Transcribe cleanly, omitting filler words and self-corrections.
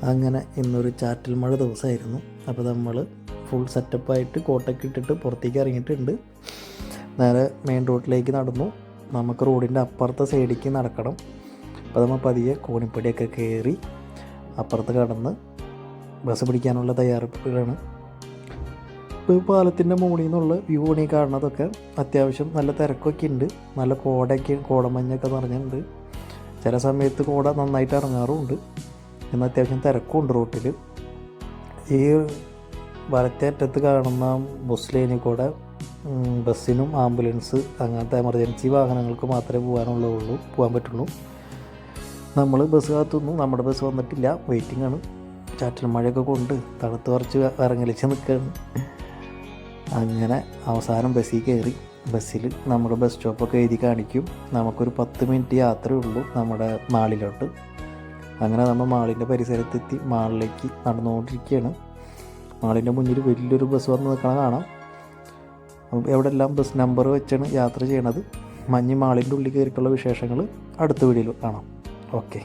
അങ്ങനെ ഇന്നൊരു ചാറ്റൽ മഴ ദിവസമായിരുന്നു. അപ്പോൾ നമ്മൾ ഫുൾ സെറ്റപ്പായിട്ട് കോട്ടൊക്കെ ഇട്ടിട്ട് പുറത്തേക്ക് ഇറങ്ങിയിട്ടുണ്ട്. നേരെ മെയിൻ റോഡിലേക്ക് നടന്നു. നമുക്ക് റോഡിൻ്റെ അപ്പുറത്തെ സൈഡിലേക്ക് നടക്കണം. അപ്പോൾ നമ്മൾ പതിയെ കോണിപ്പടിയൊക്കെ കയറി അപ്പുറത്ത് കടന്ന് ബസ് പിടിക്കാനുള്ള തയ്യാറെടുപ്പുകളാണ്. ഇപ്പോൾ പാലത്തിൻ്റെ മുകളിൽ നിന്നുള്ള വ്യൂ ആണ് ഈ കാണുന്നതൊക്കെ. അത്യാവശ്യം നല്ല തിരക്കൊക്കെ ഉണ്ട്. നല്ല കോടമഞ്ഞൊക്കെ നിറഞ്ഞിട്ടുണ്ട്. ചില സമയത്ത് കോട നന്നായിട്ട് ഇറങ്ങാറുമുണ്ട്. എന്നാൽ അത്യാവശ്യം തിരക്കുമുണ്ട് റോട്ടിൽ. ഈ വലത്തെ അറ്റത്ത് കാണുന്ന ബസ് ലൈനിൽ കൂടെ ബസ്സിനും ആംബുലൻസ് അങ്ങനത്തെ എമർജൻസി വാഹനങ്ങൾക്ക് മാത്രമേ പോകാൻ പറ്റുള്ളൂ. നമ്മൾ ബസ് കാത്തുനിന്നു. നമ്മുടെ ബസ് വന്നിട്ടില്ല, വെയിറ്റിംഗ് ആണ്. ചാറ്റൽ മഴയൊക്കെ കൊണ്ട് തണുത്ത് കുറച്ച് ഇറങ്ങലിച്ച് നിൽക്കുകയാണ്. അങ്ങനെ അവസാനം ബസ്സിൽ കയറി. ബസ്സിൽ നമ്മുടെ ബസ് സ്റ്റോപ്പൊക്കെ എഴുതി കാണിക്കും. നമുക്കൊരു 10 മിനിറ്റ് യാത്രയേ ഉള്ളൂ നമ്മുടെ മാളിലോട്ട്. അങ്ങനെ നമ്മൾ മാളിൻ്റെ പരിസരത്തെത്തി മാളിലേക്ക് നടന്നുകൊണ്ടിരിക്കുകയാണ്. മാളിൻ്റെ മുന്നിൽ വലിയൊരു ബസ് വന്ന് നിൽക്കണം കാണാം. എവിടെയെല്ലാം ബസ് നമ്പർ വെച്ചാണ് യാത്ര ചെയ്യണത്. മാളിൻ്റെ ഉള്ളിൽ കയറിയിട്ടുള്ള വിശേഷങ്ങൾ അടുത്ത വീഡിയോയിൽ കാണാം. ഓക്കെ.